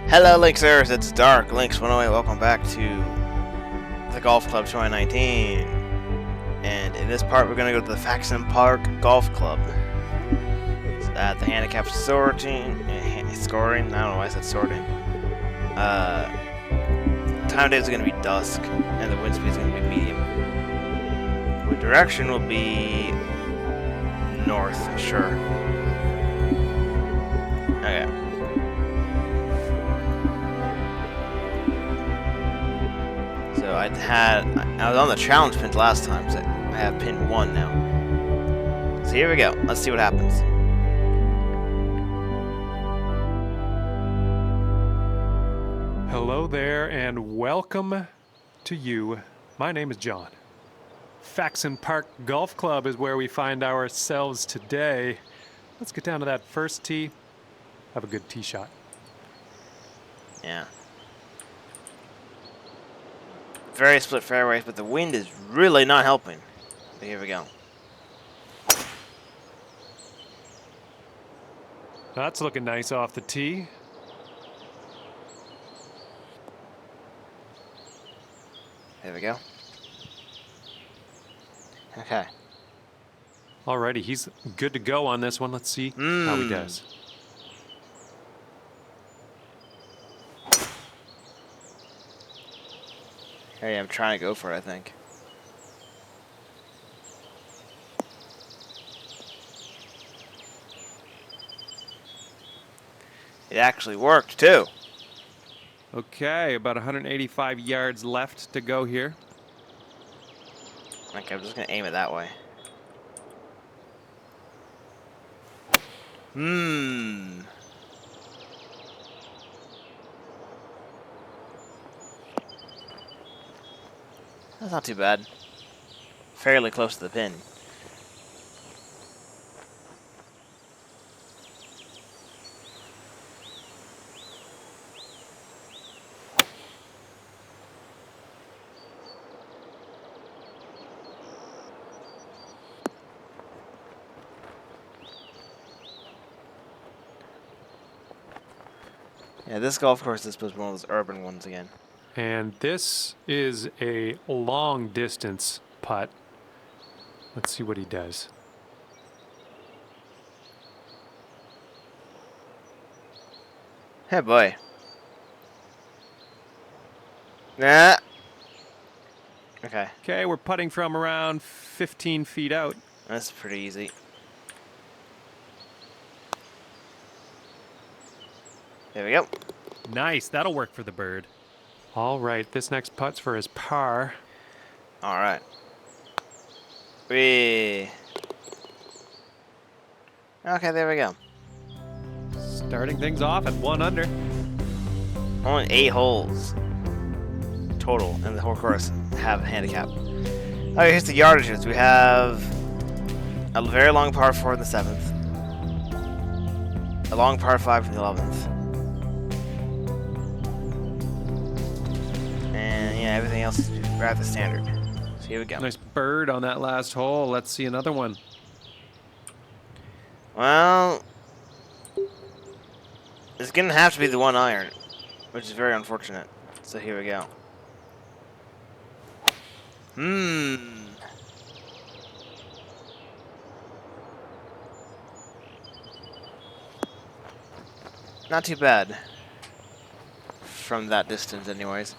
Hello, Linkers. It's Dark Links 108. Welcome back to the Golf Club 2019. And in this part, we're going to go to the Faxon Park Golf Club. It's at the handicap scoring. I don't know why I said sorting. Time of day is going to be dusk, and the wind speed is going to be medium. The direction will be north, sure. Okay. So I was on the challenge pins last time, so I have pin 1 now. So here we go. Let's see what happens. Hello there and welcome to you. My name is John. Faxon Park Golf Club is where we find ourselves today. Let's get down to that first tee. Have a good tee shot. Yeah. Very split fairways, but the wind is really not helping. So here we go. That's looking nice off the tee. There we go. Okay. Alrighty, he's good to go on this one. Let's see how he does. Hey, I'm trying to go for it, I think. It actually worked, too. Okay, about 185 yards left to go here. Okay, I'm just going to aim it that way. That's not too bad. Fairly close to the pin. Yeah, this golf course is supposed to be one of those urban ones again. And this is a long distance putt. Let's see what he does. Hey, boy. Nah. Okay. Okay, we're putting from around 15 feet out. That's pretty easy. There we go. Nice, that'll work for the bird. All right, this next putt's for his par. All right. Okay, there we go. Starting things off at 1 under. Only 8 holes total, and the whole course have a handicap. Okay, here's the yardages. We have a very long par 4 in the 7th, a long par 5 in the 11th, and yeah, everything else is rather standard. So here we go. Nice bird on that last hole. Let's see another one. Well, it's gonna have to be the 1 iron, which is very unfortunate. So here we go. Not too bad. From that distance, anyways.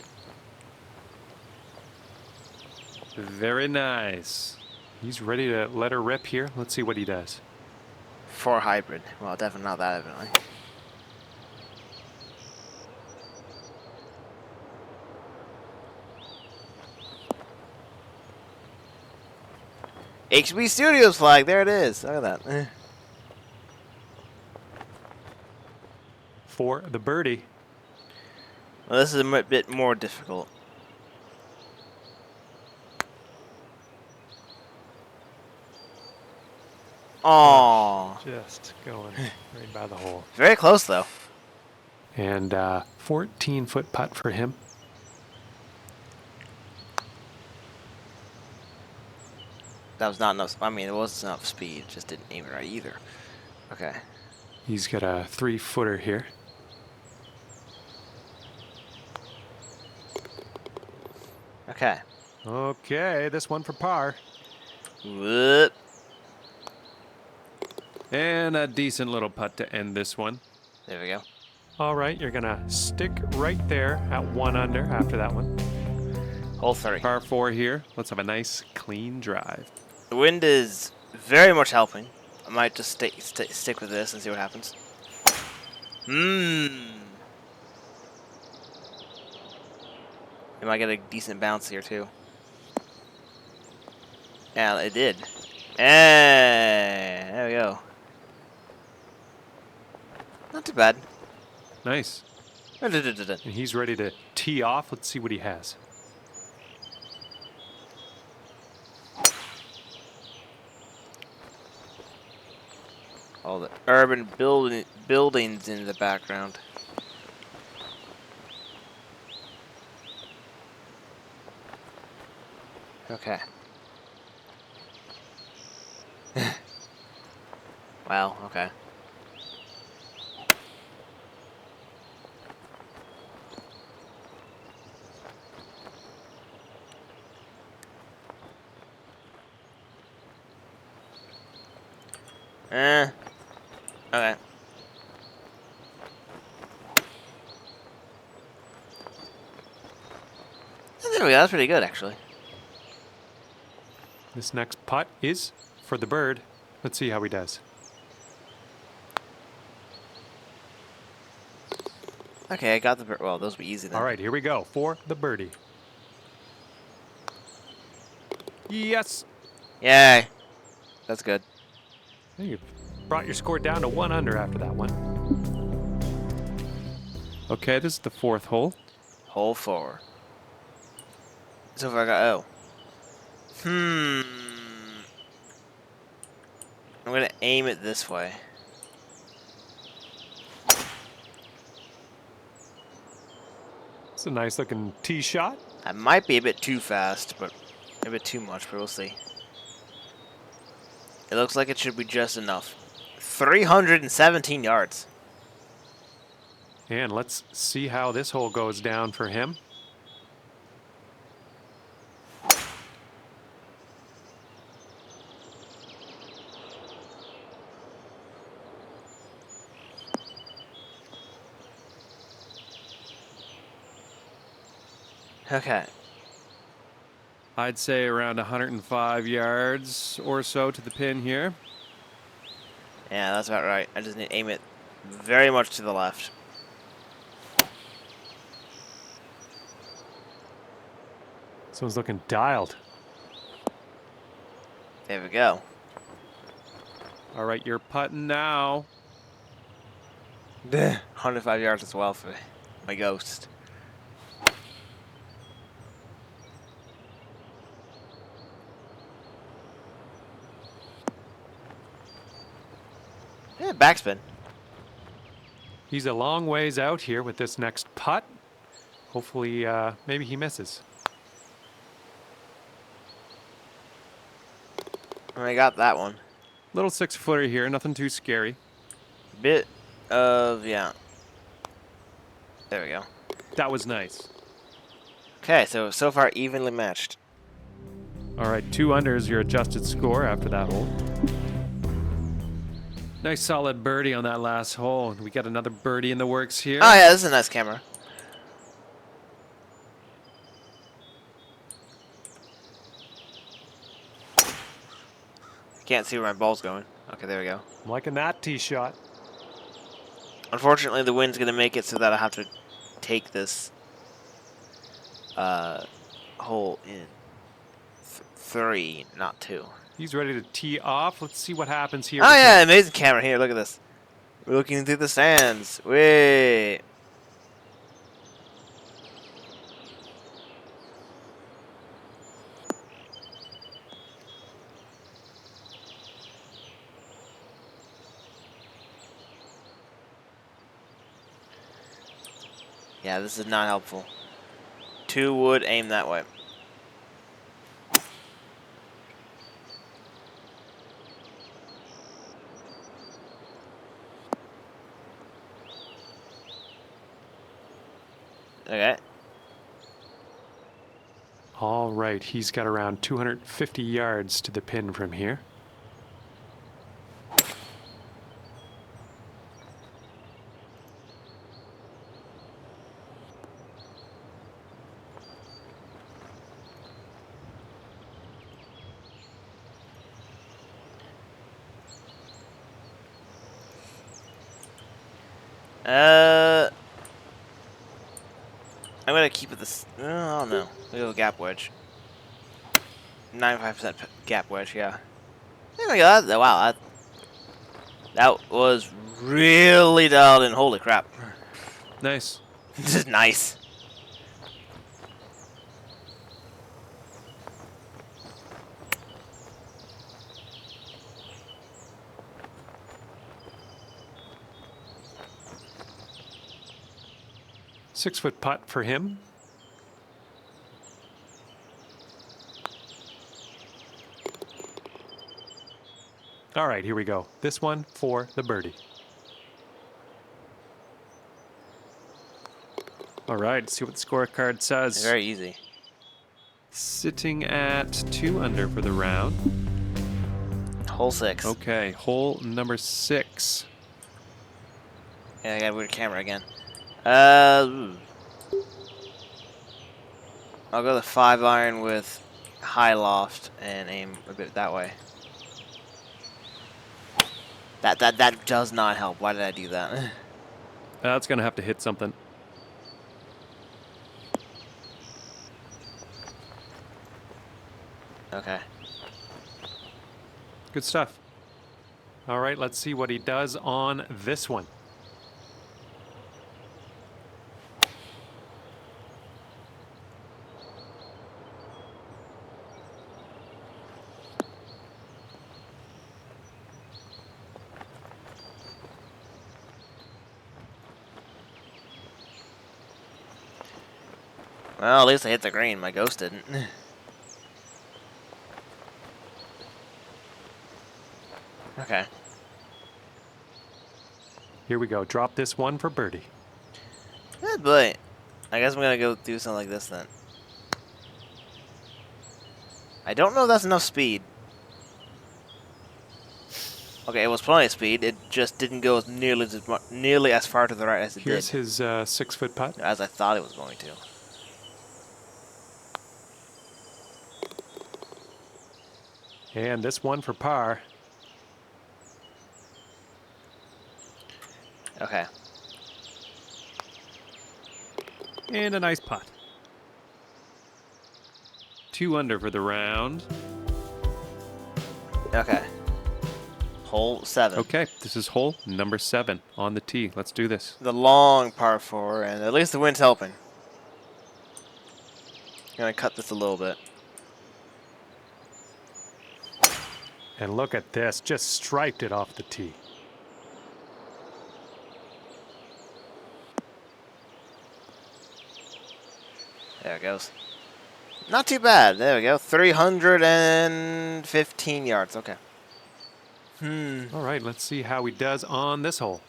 Very nice. He's ready to let her rip here. Let's see what he does. 4 hybrid. Well, definitely not that, evidently. HB Studios flag. There it is. Look at that. For the birdie. Well, this is a bit more difficult. Oh, Just going right by the hole. very close though. And 14-foot putt for him. That was not enough. I mean, it wasn't enough speed. Just didn't aim it right either. Okay. He's got a 3-footer here. Okay. Okay, this one for par. Whoop. And a decent little putt to end this one. There we go. All right, you're gonna stick right there at 1 under after that one. Hole 3. Par 4 here. Let's have a nice clean drive. The wind is very much helping. I might just stick with this and see what happens. It might get a decent bounce here too. Yeah, it did. Hey, there we go. Not too bad. Nice. And he's ready to tee off. Let's see what he has. All the urban buildings in the background. Okay. Wow, okay. Okay. There we go, that's pretty good actually. This next putt is for the bird. Let's see how he does. Okay, I got the bird. Well, those will be easy then. All right, here we go for the birdie. Yes. Yay. That's good. You brought your score down to 1 under after that one. Okay, this is the 4th hole. Hole 4. So far I got I'm gonna aim it this way. It's a nice looking tee shot. That might be a bit too fast, but a bit too much, but we'll see. It looks like it should be just enough. 317 yards. And let's see how this hole goes down for him. Okay. I'd say around 105 yards or so to the pin here. Yeah, that's about right. I just need to aim it very much to the left. This one's looking dialed. There we go. All right, you're putting now. 105 yards as well for my ghost. Yeah, backspin. He's a long ways out here with this next putt. Hopefully, maybe he misses. I got that one. Little 6-footer here, nothing too scary. Bit of, yeah. There we go. That was nice. Okay, so far evenly matched. All right, 2 under is your adjusted score after that hole. Nice solid birdie on that last hole. We got another birdie in the works here. Oh yeah, this is a nice camera. Can't see where my ball's going. Okay, there we go. I'm liking that tee shot. Unfortunately, the wind's gonna make it so that I have to take this hole in 3, not 2. He's ready to tee off. Let's see what happens here. Oh yeah, amazing camera here. Look at this. We're looking through the sands. Wait. Yeah, this is not helpful. 2 wood, aim that way. Okay. All right, he's got around 250 yards to the pin from here. I'm gonna keep it this. I don't know. We go gap wedge. 95% gap wedge. Yeah. Oh my god! Wow, that was really dialed in. Holy crap! Nice. This is nice. Six-foot putt for him. All right, here we go. This one for the birdie. All right, let's see what the scorecard says. Very easy. Sitting at 2 under for the round. Hole 6. Okay, hole number 6. Yeah, I got a weird camera again. I'll go the 5-iron with high loft and aim a bit that way. That does not help. Why did I do that? That's gonna have to hit something. Okay. Good stuff. All right, let's see what he does on this one. Well, at least I hit the green. My ghost didn't. Okay. Here we go. Drop this one for birdie. Good boy. I guess I'm gonna go do something like this then. I don't know if that's enough speed. Okay, it was plenty of speed. It just didn't go nearly as far to the right as it Here's did. his 6-foot putt. As I thought it was going to. And this one for par. Okay. And a nice putt. 2 under for the round. Okay. Hole 7. Okay, this is hole number 7 on the tee. Let's do this. The long par 4, and at least the wind's helping. Gonna cut this a little bit. And look at this, just striped it off the tee. There it goes. Not too bad. There we go. 315 yards. Okay. All right, let's see how he does on this hole.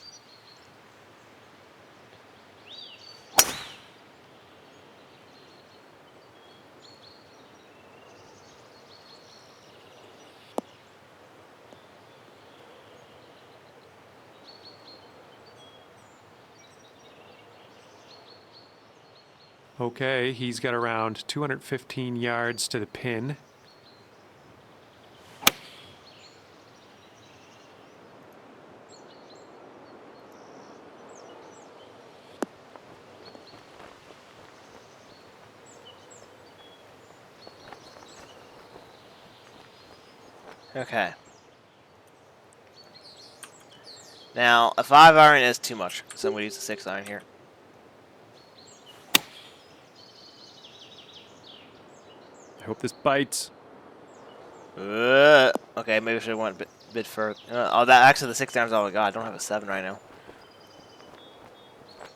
Okay, he's got around 215 yards to the pin. Okay. Now, a 5-iron is too much, so I'm going to use a 6-iron here. I hope this bites. Okay, maybe I should have went a bit further. Actually, the 6-iron's all I got. I don't have a 7 right now.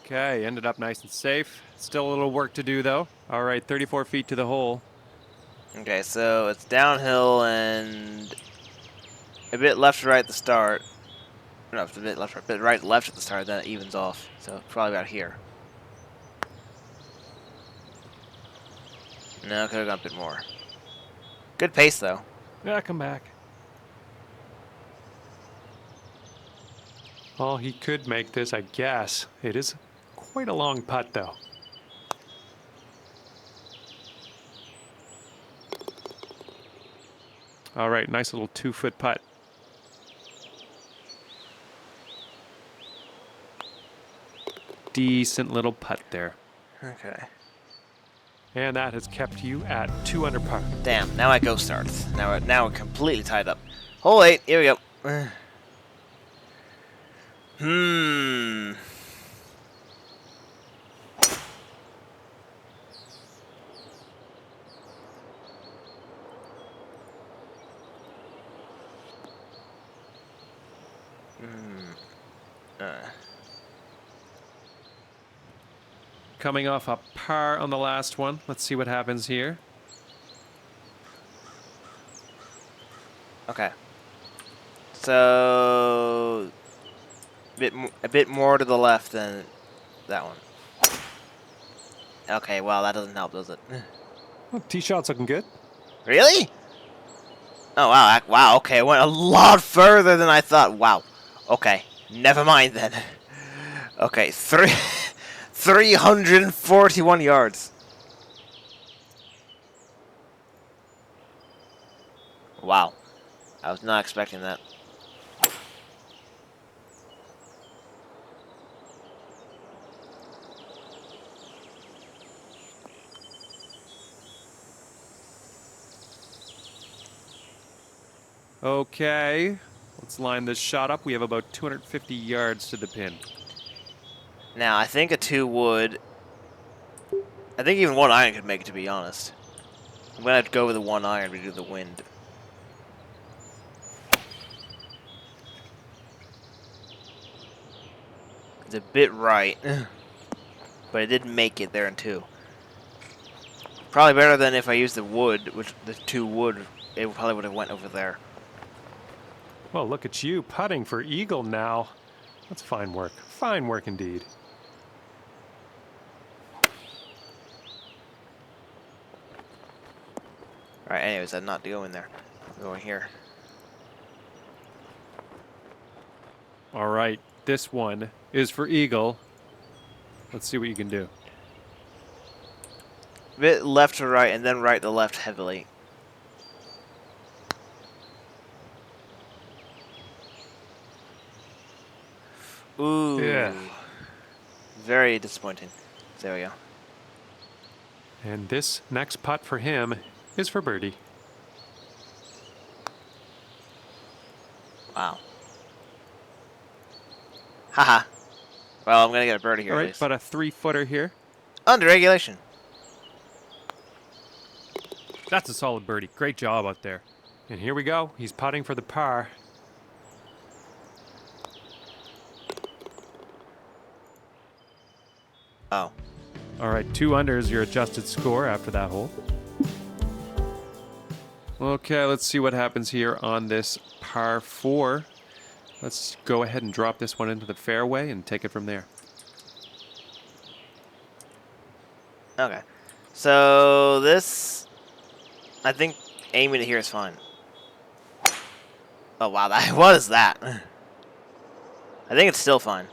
Okay, ended up nice and safe. Still a little work to do, though. All right, 34 feet to the hole. Okay, so it's downhill and a bit left to right at the start. No, it's a bit left, right, bit right to left at the start, then it evens off. So probably about here. No, could have gone a bit more. Good pace, though. Yeah, come back. Oh, he could make this, I guess. It is quite a long putt, though. All right, nice little 2-foot putt. Decent little putt there. Okay. And that has kept you at 2 under par. Damn, now my go starts. Now we're completely tied up. Hole 8, here we go. Hmm. Coming off a par on the last one. Let's see what happens here. Okay. So a bit more to the left than that one. Okay, well that doesn't help, does it? Well, tee shot's looking good. Really? Oh wow, wow. Okay, it went a lot further than I thought. Wow. Okay, never mind then. Okay, 341 yards. Wow, I was not expecting that. Okay, let's line this shot up. We have about 250 yards to the pin. Now, I think a 2 would... I think even 1 iron could make it, to be honest. I'm going to have to go with the 1 iron to do the wind. It's a bit right. But it did make it there in 2. Probably better than if I used the wood, which the 2 wood, it probably would have went over there. Well, look at you putting for eagle now. That's fine work. Fine work indeed. Alright, anyways, I'm not going there. I'm going here. All right, this one is for eagle. Let's see what you can do. A bit left to right, and then right to left heavily. Ooh. Yeah. Very disappointing. There we go. And this next putt for him is for birdie. Wow. Haha. Well, I'm going to get a birdie here All at right, least. but a 3-footer here. Under regulation. That's a solid birdie. Great job out there. And here we go. He's putting for the par. Oh. All right, 2 under is your adjusted score after that hole. Okay, let's see what happens here on this par 4. Let's go ahead and drop this one into the fairway and take it from there. Okay. So this, I think aiming it here is fine. Oh wow, what is that? I think it's still fine.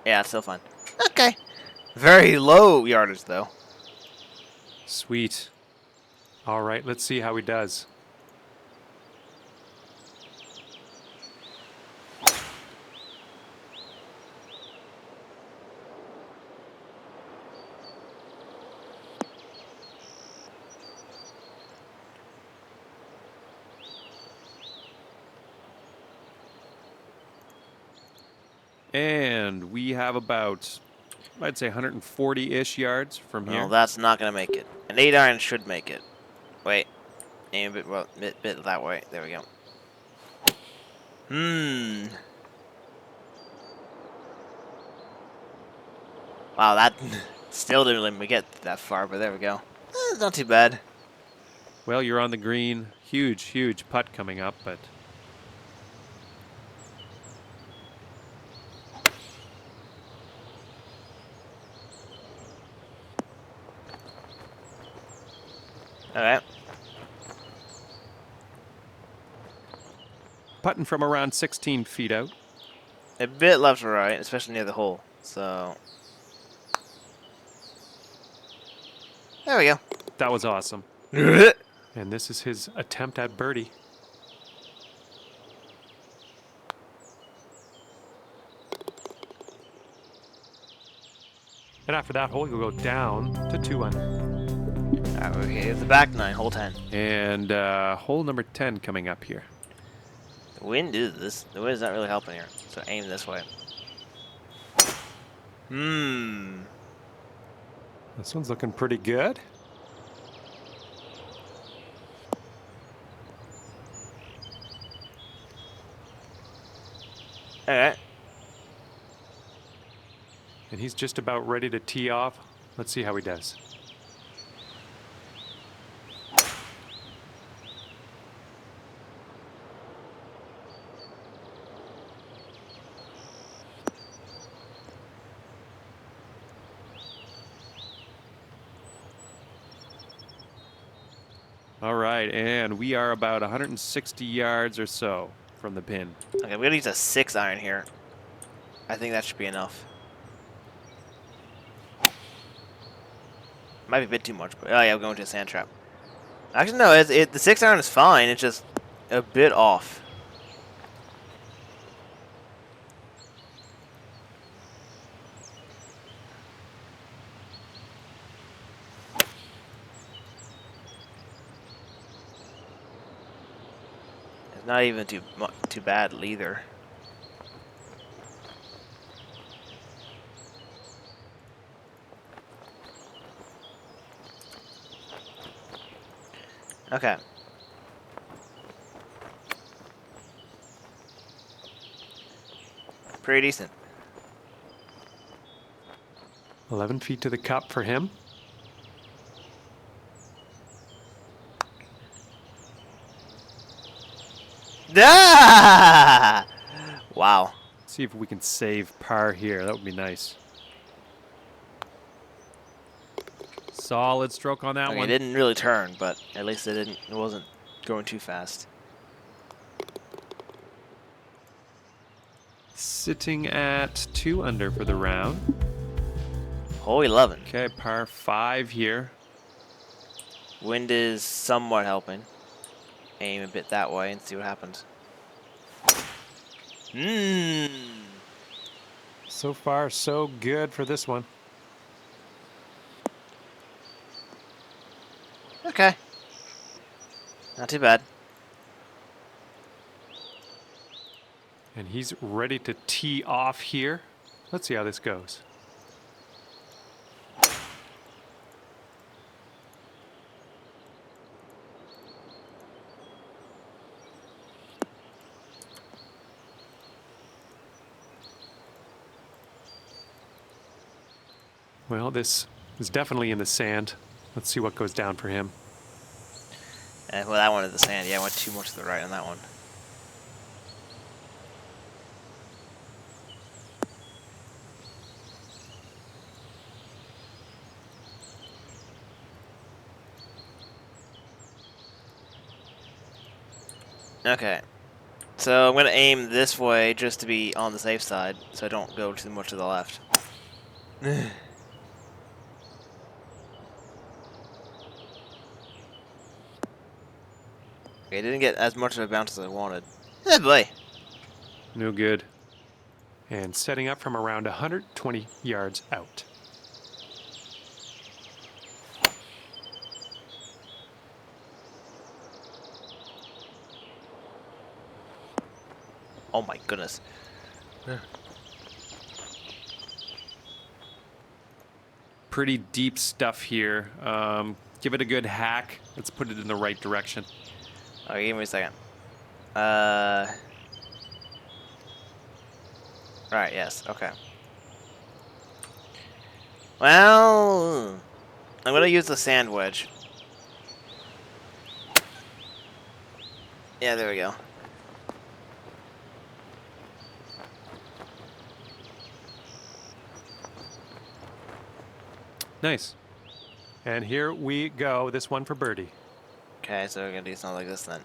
Yeah, it's still fine. Okay. Very low yardage though. Sweet. All right, let's see how he does. And we have about, I'd say 140-ish yards from here. Well, that's not gonna make it. An 8 iron should make it. Wait, aim a bit, well, bit that way. There we go. Wow, that still didn't let me get that far, but there we go. It's not too bad. Well, you're on the green. Huge, huge putt coming up, but... Okay. Putting from around 16 feet out. A bit left or right, especially near the hole. So there we go. That was awesome. Okay. And this is his attempt at birdie. And after that hole, you'll go down to 2 under. Okay, it's the back 9, hole 10. And hole number 10 coming up here. The wind is not really helping here. So aim this way. This one's looking pretty good. Okay. And he's just about ready to tee off. Let's see how he does. All right, and we are about 160 yards or so from the pin. Okay, we're gonna use a 6 iron here. I think that should be enough. Might be a bit too much, but oh yeah, we're going to a sand trap. Actually, no, the 6 iron is fine. It's just a bit off. It's not even too bad either. Okay. Pretty decent. 11 feet to the cup for him. Ah! Wow. See if we can save par here. That would be nice. Solid stroke on that Okay, one. it didn't really turn, but at least it wasn't going too fast. Sitting at 2 under for the round. Hole 11. Okay, par 5 here. Wind is somewhat helping. Aim a bit that way and see what happens. So far, so good for this one. Okay. Not too bad. And he's ready to tee off here. Let's see how this goes. Well, this is definitely in the sand. Let's see what goes down for him. Well, that one is the sand. Yeah, I went too much to the right on that one. Okay. So I'm going to aim this way just to be on the safe side, so I don't go too much to the left. Okay, didn't get as much of a bounce as I wanted. Eh, boy. No good. And setting up from around 120 yards out. Oh my goodness. Pretty deep stuff here. Give it a good hack. Let's put it in the right direction. Okay, give me a second. Right, yes, okay. Well, I'm gonna use the sand wedge. Yeah, there we go. Nice. And here we go. This one for birdie. Okay, so we're gonna do something like this then.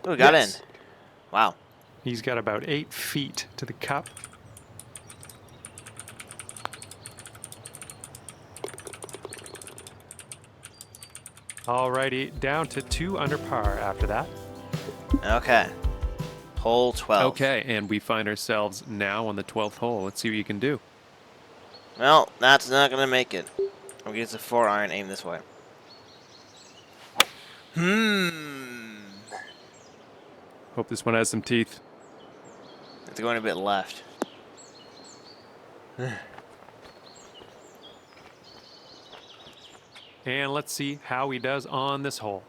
Ooh, got in. Yes. Wow. He's got about 8 feet to the cup. Alrighty, down to 2 under par after that. Okay. Hole 12. Okay, and we find ourselves now on the 12th hole. Let's see what you can do. Well, that's not gonna make it. I'm gonna use a 4-iron, aim this way. Hope this one has some teeth. It's going a bit left. And let's see how he does on this hole.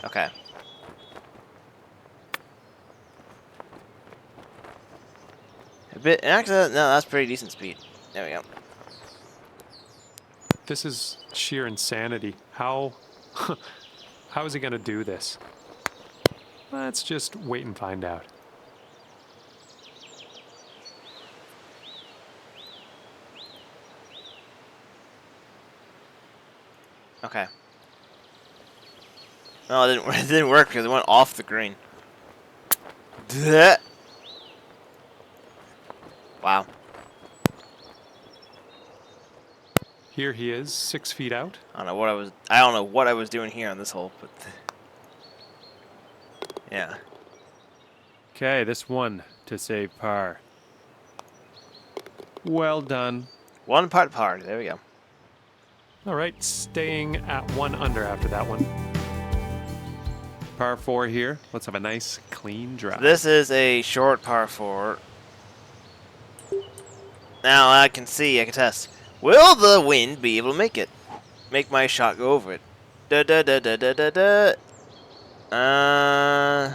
Okay. A bit. Actually, no, that's pretty decent speed. There we go. This is sheer insanity. How is he going to do this? Let's just wait and find out. Okay. No, it didn't. It didn't work because it went off the green. Blech. Wow. Here he is, 6 feet out. I don't know what I was. I don't know what I was doing here on this hole, but yeah. Okay, this one to save par. Well done. 1 putt par. There we go. All right, staying at 1 under after that one. Par 4 here. Let's have a nice clean drive. This is a short par 4. Now I can see. I can test. Will the wind be able to make it? Make my shot go over it? Da da da da da da da.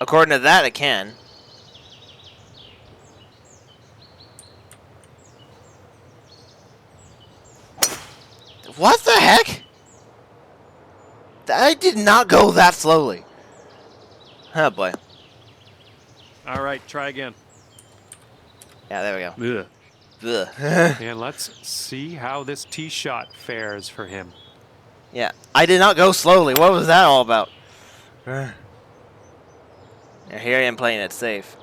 According to that, it can. What the heck? I did not go that slowly. Oh boy. All right, try again. Yeah, there we go. Ugh. Ugh. And let's see how this tee shot fares for him. Yeah, I did not go slowly. What was that all about? Yeah, here I am playing it safe.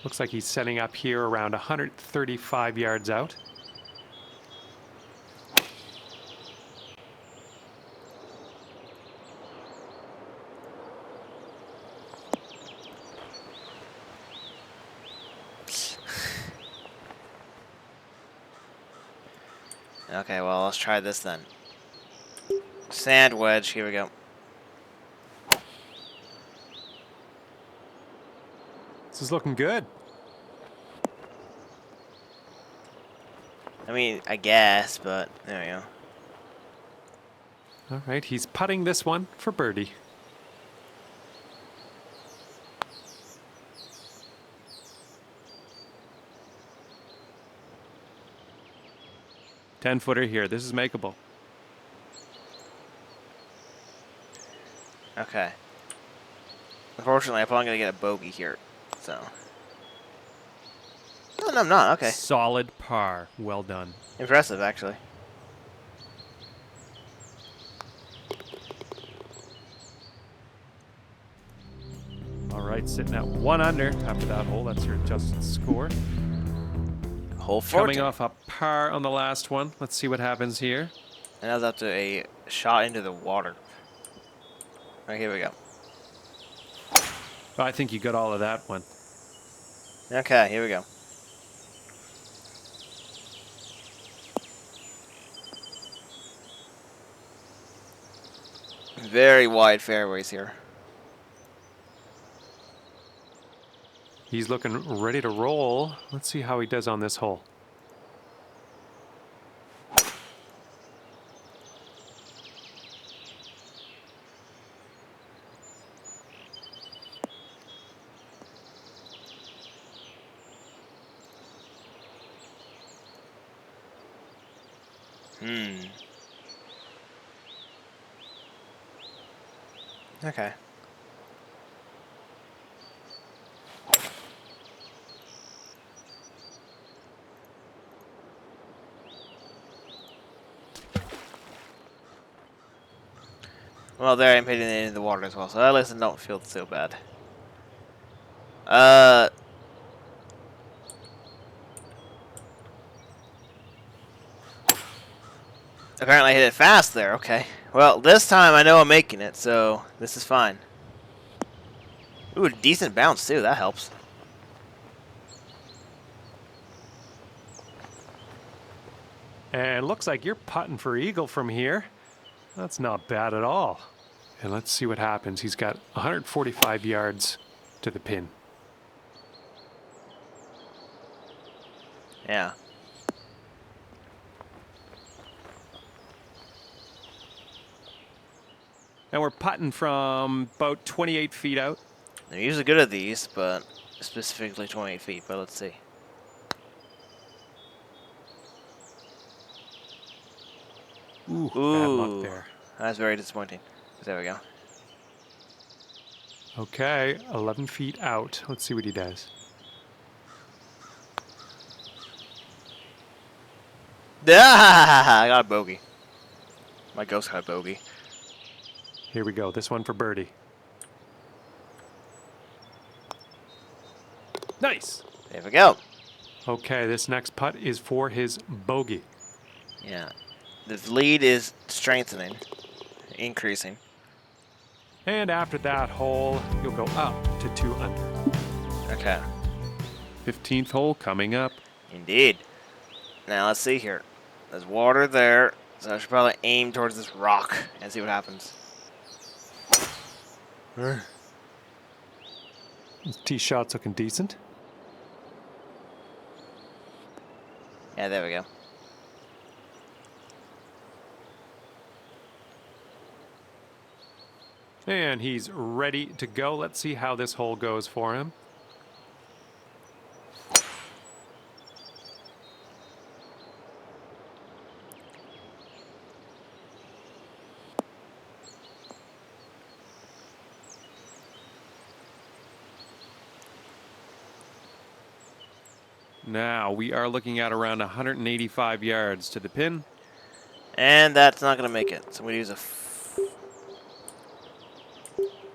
Looks like he's setting up here around 135 yards out. Okay, well, let's try this then. Sand wedge, here we go. This is looking good. I mean, I guess, but there we go. All right, he's putting this one for birdie. Ten-footer here. This is makeable. Okay. Unfortunately, I'm probably going to get a bogey here, so. No, I'm not. Okay. Solid par. Well done. Impressive, actually. All right, sitting at 1 under after that hole. That's your adjusted score. Hole 14. Coming off a par on the last one. Let's see what happens here. And that was up to a shot into the water. Alright, here we go. I think you got all of that one. Okay, here we go. Very wide fairways here. He's looking ready to roll. Let's see how he does on this hole. Okay. Well, there I'm hitting it into the water as well, so at least I don't feel so bad. Apparently I hit it fast there, okay. Well, this time I know I'm making it, so this is fine. Ooh, a decent bounce too, that helps. And looks like you're putting for eagle from here. That's not bad at all. And let's see what happens. He's got 145 yards to the pin. Yeah. And we're putting from about 28 feet out. I'm usually good at these, but specifically 28 feet, but let's see. Ooh, bad luck there. That's very disappointing. There we go. Okay, 11 feet out. Let's see what he does. Ah, I got a bogey. My ghost got a bogey. Here we go. This one for birdie. Nice. There we go. Okay, this next putt is for his bogey. Yeah. The lead is strengthening, increasing. And after that hole, you'll go up to 2 under. Okay. 15th hole coming up. Indeed. Now let's see here. There's water there, so I should probably aim towards this rock and see what happens. This tee shot's looking decent. Yeah, there we go. And he's ready to go. Let's see how this hole goes for him. Now we are looking at around 185 yards to the pin. And that's not going to make it. So I'm going to use a...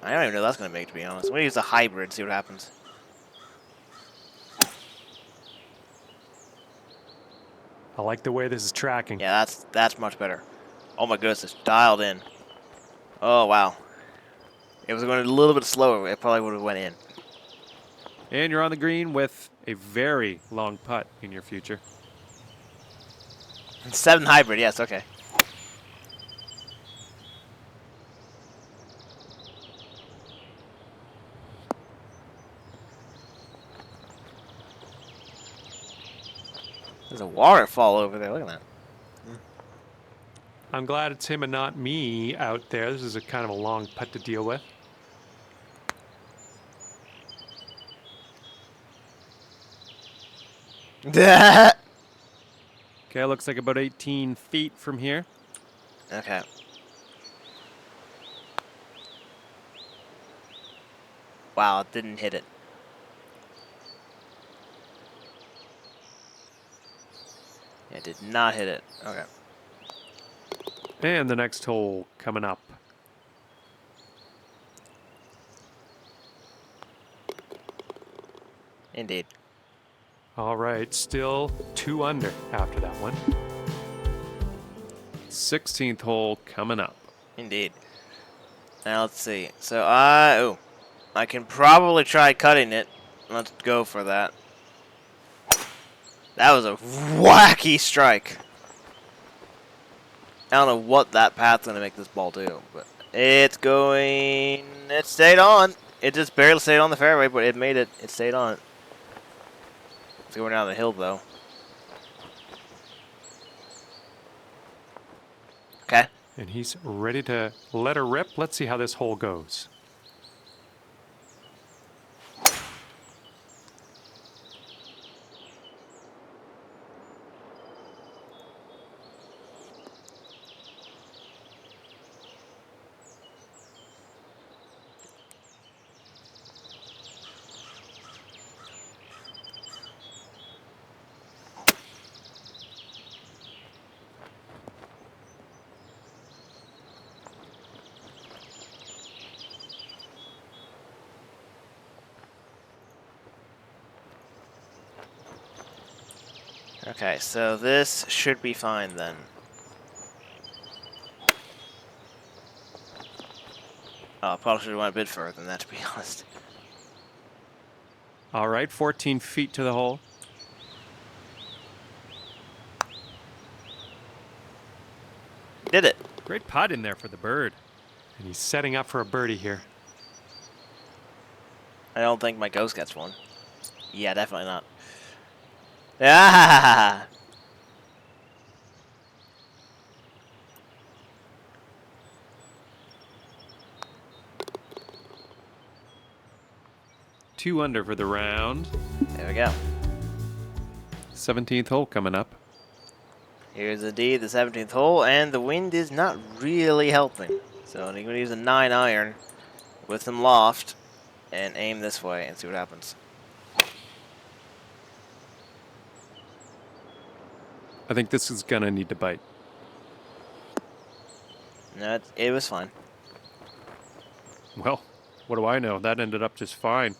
I don't even know that's going to make, to be honest. I'm going to use a hybrid, see what happens. I like the way this is tracking. Yeah, that's much better. Oh my goodness, it's dialed in. Oh, wow. It was going a little bit slower. It probably would have went in. And you're on the green with a very long putt in your future. 7 hybrid, yes, okay. There's a waterfall over there. Look at that. I'm glad it's him and not me out there. This is a kind of a long putt to deal with. Okay, looks like about 18 feet from here. Okay. Wow, it didn't hit it. It did not hit it. Okay. And the next hole coming up. Indeed. All right, still 2 under after that one. 16th hole coming up. Indeed. Now let's see. So I can probably try cutting it. Let's go for that. That was a wacky strike. I don't know what that path's gonna make this ball do, but it stayed on. It just barely stayed on the fairway, but it made it. It stayed on. It's going down the hill, though. Okay. And he's ready to let her rip. Let's see how this hole goes. Okay, so this should be fine then. Oh, I probably should have went a bit further than that, to be honest. All right, 14 feet to the hole. Did it. Great putt in there for the bird. And he's setting up for a birdie here. I don't think my ghost gets one. Yeah, definitely not. Ah! Two under for the round. There we go. 17th hole coming up. Here's indeed the 17th hole, and the wind is not really helping. So I'm going to use a 9-iron with some loft and aim this way and see what happens. I think this is going to need to bite. No, it was fine. Well, what do I know? That ended up just fine.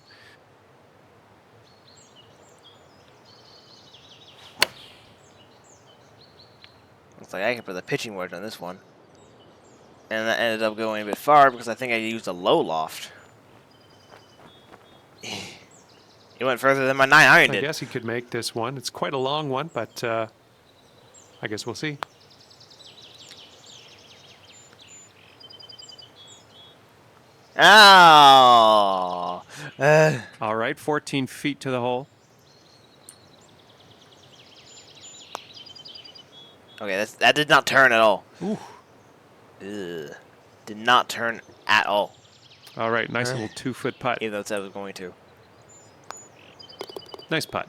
Looks like I can put the pitching wedge on this one. And that ended up going a bit far because I think I used a low loft. It went further than my 9-iron I did. guess he could make this one. It's quite a long one, but I guess we'll see. Oh! All right, 14 feet to the hole. Okay, that did not turn at all. Ooh. Ugh. Did not turn at all. All right, nice little 2-foot putt. Even though it said it was going to. Nice putt.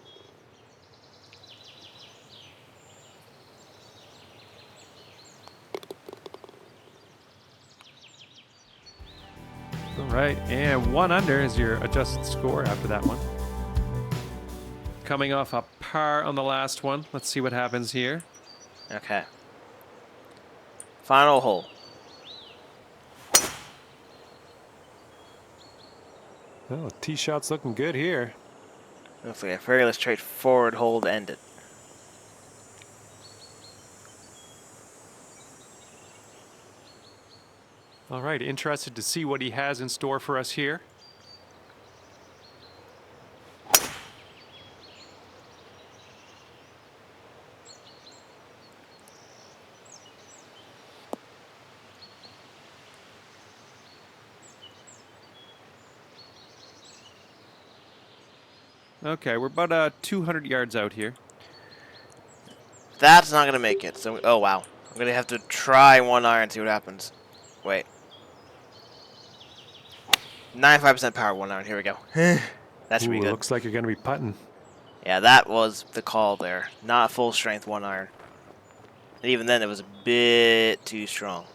All right, and 1 under is your adjusted score after that one. Coming off a par on the last one. Let's see what happens here. Okay. Final hole. Oh, tee shot's looking good here. Looks like a fairly straightforward hole to end it. All right, interested to see what he has in store for us here. Okay, we're about 200 yards out here. That's not going to make it. So, oh, wow. I'm going to have to try 1-iron, see what happens. Wait. 95% power 1-iron. Here we go. That should be good. Looks like you're going to be putting. Yeah, that was the call there. Not full strength 1-iron. And even then, it was a bit too strong.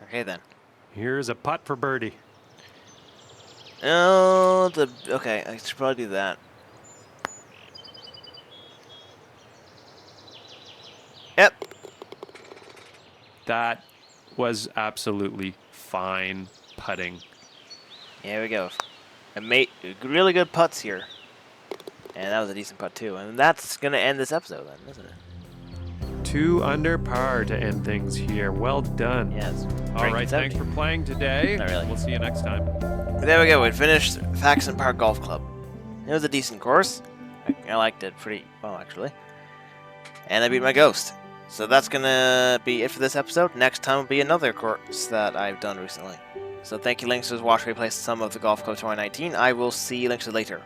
Okay, then. Here's a putt for birdie. Oh, okay, I should probably do that. Yep. That was absolutely fine putting. Here we go. I made really good putts here. And that was a decent putt, too. And that's going to end this episode, then, isn't it? 2 under par to end things here. Well done. Yes. All right, thanks for playing today. Not really. We'll see you next time. There we go. We finished Faxon Park Golf Club. It was a decent course. I liked it pretty well, actually. And I beat my ghost. So that's gonna be it for this episode. Next time will be another course that I've done recently. So thank you, Links, for watching me play some of the Golf Club 2019. I will see you, Links, later.